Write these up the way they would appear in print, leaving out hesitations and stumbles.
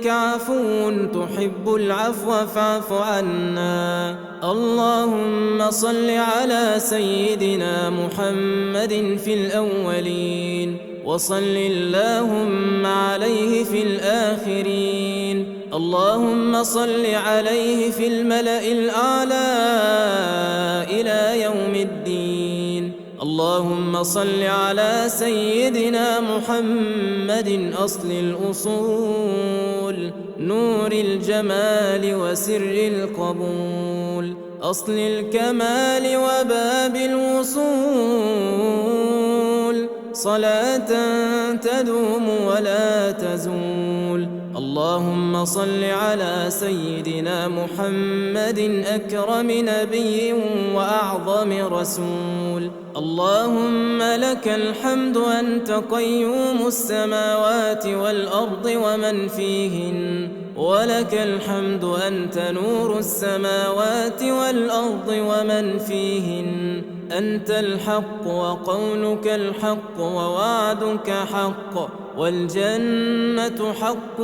إنك عفو تحب العفو فاعف عنا. اللهم صل على سيدنا محمد في الأولين، وصل اللهم عليه في الآخرين. اللهم صل عليه في الملأ الأعلى إلى يوم الدين. اللهم صل على سيدنا محمد أصل الأصول، نور الجمال وسر القبول، أصل الكمال وباب الوصول، صلاة تدوم ولا تزول. اللهم صل على سيدنا محمد أكرم نبي وأعظم رسول. اللهم لك الحمد أنت قيوم السماوات والأرض ومن فيهن، ولك الحمد أنت نور السماوات والأرض ومن فيهن. أنت الحق وقولك الحق ووعدك حق، والجنة حق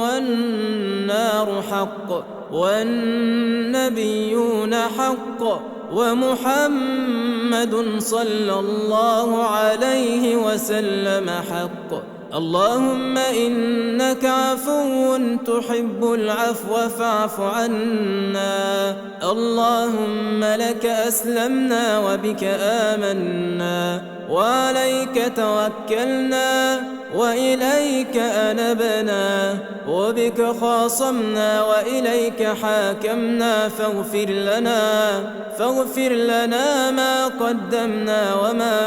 والنار حق، والنبيون حق، ومحمد صلى الله عليه وسلم حق. اللهم إنك عفو تحب العفو فاعف عنا. اللهم لك أسلمنا وبك آمنا، وعليك توكلنا، وإليك أنبنا، وبك خاصمنا، وإليك حاكمنا. فاغفر لنا ما قدمنا وما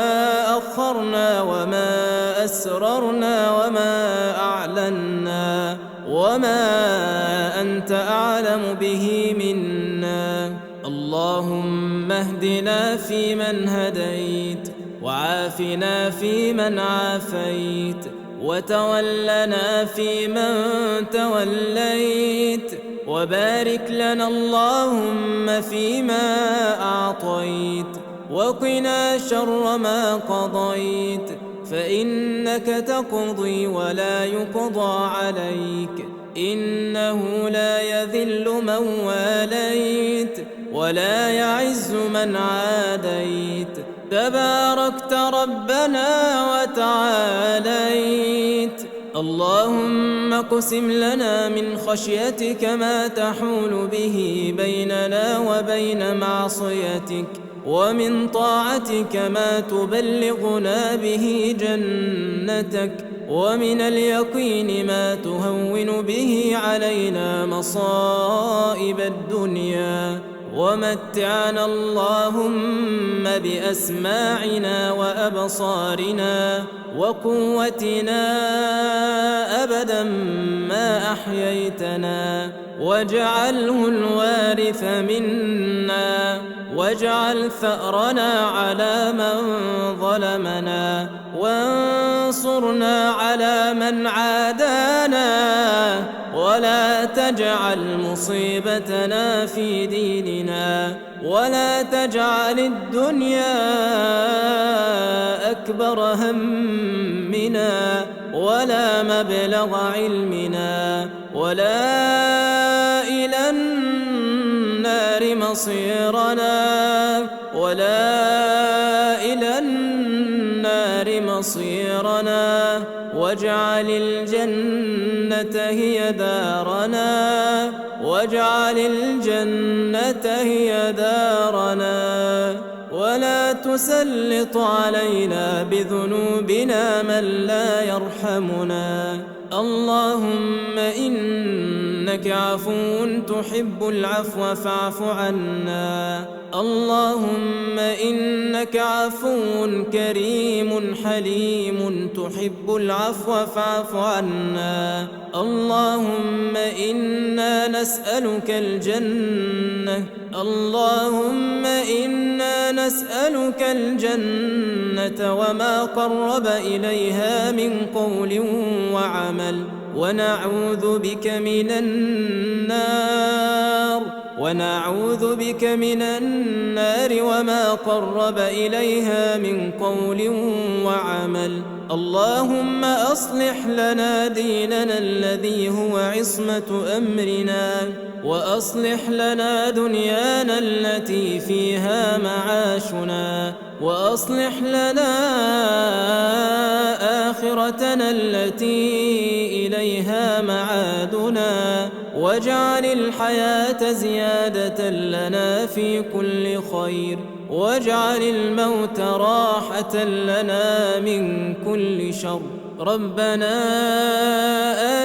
أخرنا وما أسررنا وما أعلنا وما أنت أعلم به منا. اللهم اهدنا فيمن هديت، وعافنا فيمن عافيت، وتولنا فيمن توليت، وبارك لنا اللهم فيما أعطيت، وقنا شر ما قضيت، فإنك تقضي ولا يقضى عليك، إنه لا يذل من واليت ولا يعز من عاديت. تباركت ربنا وتعاليت. اللهم اقسم لنا من خشيتك ما تحول به بيننا وبين معصيتك، ومن طاعتك ما تبلغنا به جنتك، ومن اليقين ما تهون به علينا مصائب الدنيا. ومتعنا اللهم بأسماعنا وأبصارنا وقوتنا أبدا ما أحييتنا، واجعله الوارث منا، واجعل ثأرنا على من ظلمنا، وانصرنا على من عادانا، ولا تجعل مصيبتنا في ديننا، ولا تجعل الدنيا أكبر همنا، ولا مبلغ علمنا، ولا إلى النار مصيرنا، ولا إلى النار مصيرنا. واجعل الجنة هي دارنا، واجعل الجنة هي دارنا، ولا تسلط علينا بذنوبنا من لا يرحمنا. اللهم إنك عفو تحب العفو فاعف عنا. اللهم إنك عفو كريم حليم تحب العفو فاعف عنا. اللهم إنا نسألك الجنة، اللهم إنا نسألك الجنة وما قرب إليها من قول وعمل، ونعوذ بك من النار، ونعوذ بك من النار وما قرب إليها من قول وعمل. اللهم أصلح لنا ديننا الذي هو عصمة أمرنا، وأصلح لنا دنيانا التي فيها معاشنا، وأصلح لنا آخرتنا التي إليها معادنا، واجعل الحياة زيادة لنا في كل خير، واجعل الموت راحة لنا من كل شر. ربنا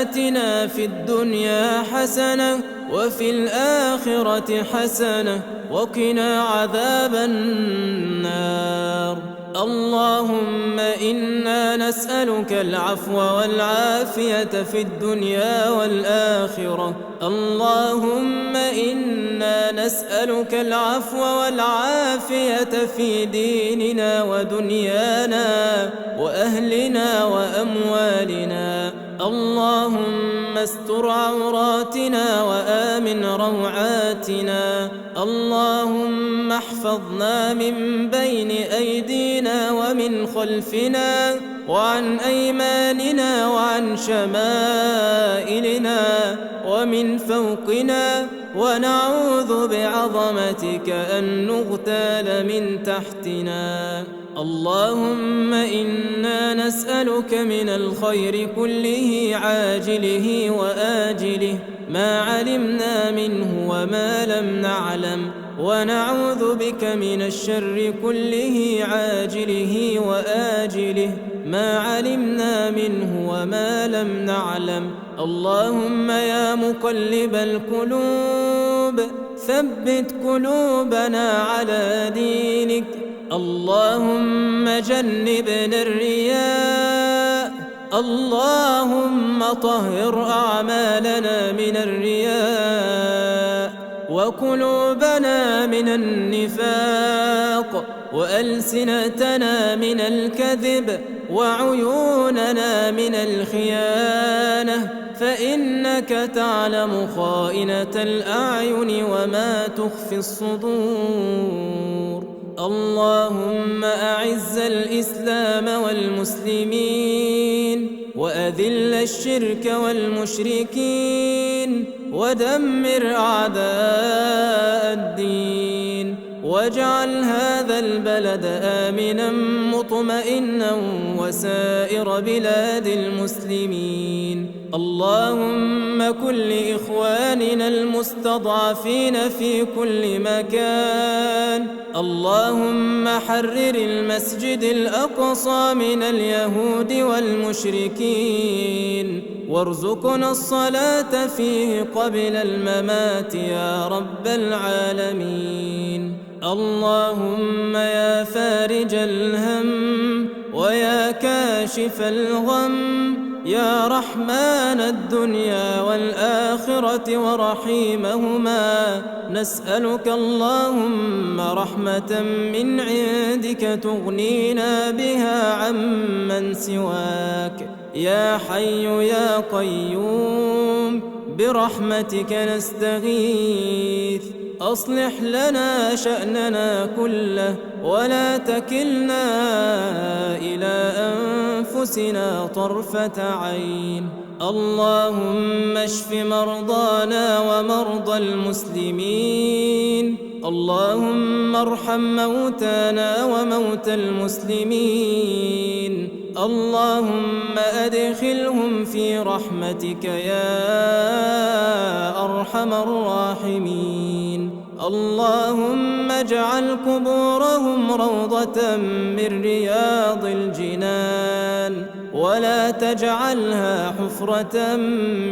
آتنا في الدنيا حسنة وفي الآخرة حسنة وقنا عذاب النار. اللهم إنا نسألك العفو والعافية في الدنيا والآخرة. اللهم إنا نسألك العفو والعافية في ديننا ودنيانا وأهلنا وأموالنا. اللهم استر عوراتنا وآمن روعاتنا. اللهم احفظنا من بين أيدينا ومن خلفنا وعن أيماننا وعن شمائلنا ومن فوقنا، ونعوذ بعظمتك أن نغتال من تحتنا. اللهم إنا نسألك من الخير كله عاجله وآجله ما علمنا منه وما لم نعلم، ونعوذ بك من الشر كله عاجله وآجله ما علمنا منه وما لم نعلم. اللهم يا مقلب القلوب ثبت قلوبنا على دينك. اللهم جنبنا الرياء. اللهم طهر أعمالنا من الرياء، وقلوبنا من النفاق، وألسنتنا من الكذب، وعيوننا من الخيانة، فإنك تعلم خائنة الأعين وما تخفي الصدور. اللهم أعز الإسلام والمسلمين، وأذل الشرك والمشركين، ودمر أعداء الدين، واجعل هذا البلد آمنا مطمئنا وسائر بلاد المسلمين. اللهم كن لإخواننا المستضعفين في كل مكان. اللهم حرر المسجد الأقصى من اليهود والمشركين، وارزقنا الصلاة فيه قبل الممات يا رب العالمين. اللهم يا فارج الهم ويا كاشف الغم، يا رحمن الدنيا والآخرة ورحيمهما، نسألك اللهم رحمة من عندك تغنينا بها عمن سواك. يا حي يا قيوم برحمتك نستغيث، أصلح لنا شأننا كله ولا تكلنا إلى أنفسنا طرفة عين. اللهم اشف مرضانا ومرضى المسلمين. اللهم ارحم موتانا وموتى المسلمين. اللهم أدخلهم في رحمتك يا أرحم الراحمين. اللهم اجعل قبورهم روضة من رياض الجنان، ولا تجعلها حفرة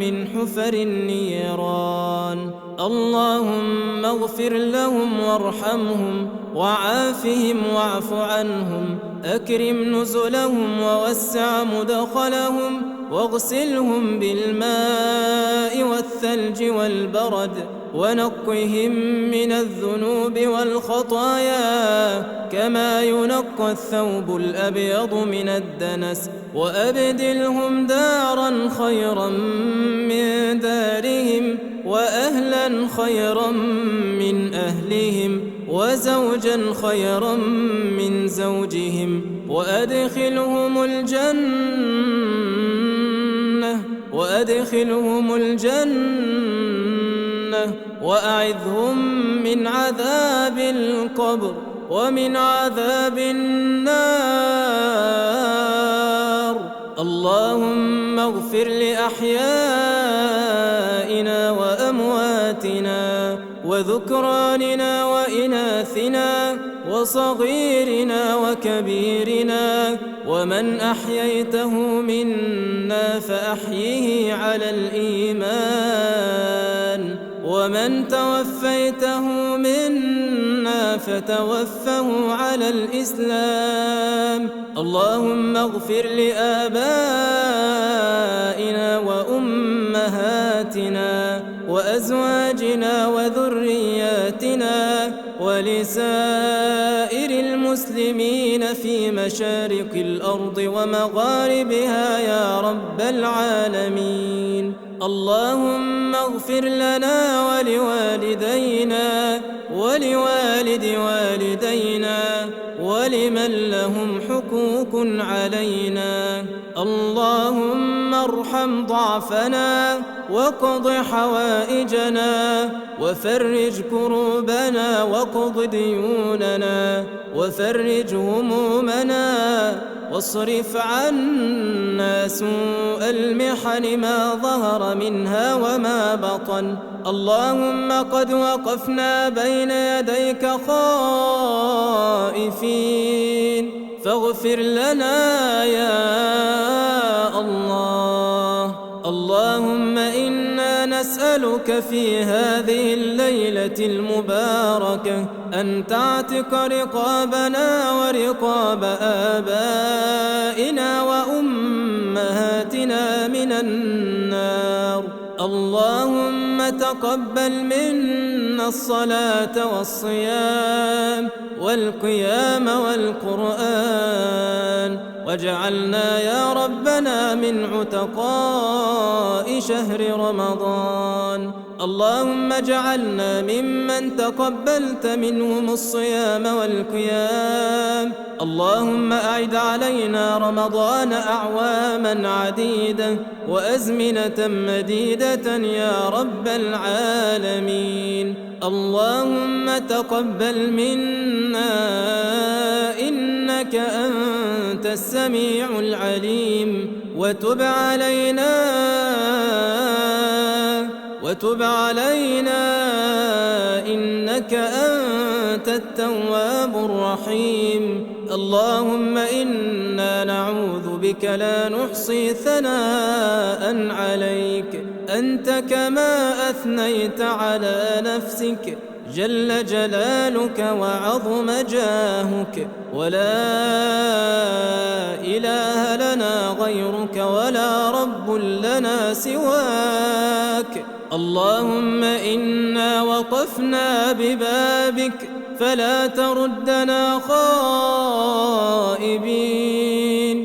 من حفر النيران. اللهم اغفر لهم وارحمهم وعافهم واعف عنهم، أكرم نزلهم ووسع مدخلهم، واغسلهم بالماء والثلج والبرد، ونقهم من الذنوب والخطايا كما ينقى الثوب الأبيض من الدنس، وأبدلهم دارا خيرا من دارهم، وأهلا خيرا وزوجا خيرا من زوجهم وأدخلهم الجنة وأعذهم من عذاب القبر ومن عذاب النار. اللهم اغفر لأحيائنا وأمواتنا وذكراننا وإناثنا وصغيرنا وكبيرنا، ومن أحييته منا فأحيه على الإيمان، ومن توفيته منا فتوفه على الإسلام. اللهم اغفر لآبائنا وأمهاتنا وأزواجنا وذرياتنا ولسائر المسلمين في مشارق الأرض ومغاربها يا رب العالمين. اللهم اغفر لنا ولوالدينا ولوالد والدينا ولمن لهم حقوق علينا. اللهم ارحم ضعفنا وقض حوائجنا وفرج كروبنا وقض ديوننا وفرج همومنا واصرف عنا سوء المحن ما ظهر منها وما بطن. اللهم قد وقفنا بين يديك خائفين فاغفر لنا يا الله. اللهم إنا نسألك في هذه الليلة المباركة أن تعتق رقابنا ورقاب آبائنا وأمهاتنا من النار. اللهم تقبل منا الصلاة والصيام والقيام والقرآن، واجعلنا يا ربنا من عتقاء شهر رمضان. اللهم اجعلنا ممن تقبلت منهم الصيام والقيام. اللهم أعد علينا رمضان أعواما عديدة وأزمنة مديدة يا رب العالمين. اللهم تقبل منا إنك أنت السميع العليم، وتب علينا إنك أنت التواب الرحيم. اللهم إنا نعوذ بك لا نحصي ثناء عليك أنت كما أثنيت على نفسك، جل جلالك وعظم جاهك، ولا إله لنا غيرك ولا رب لنا سواك. اللهم إنا وقفنا ببابك فلا تردنا خائبين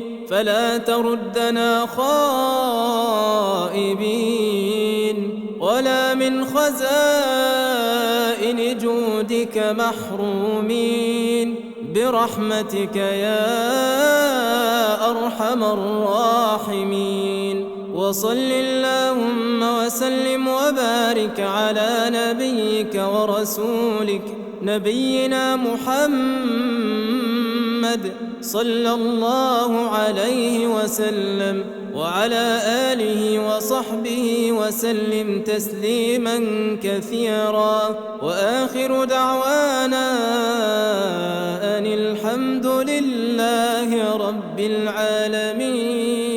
ولا من خزائن جودك محرومين، برحمتك يا أرحم الراحمين. وصل اللهم وسلم وبارك على نبيك ورسولك نبينا محمد صلى الله عليه وسلم وعلى آله وصحبه وسلم تسليما كثيرا. وآخر دعوانا أن الحمد لله رب العالمين.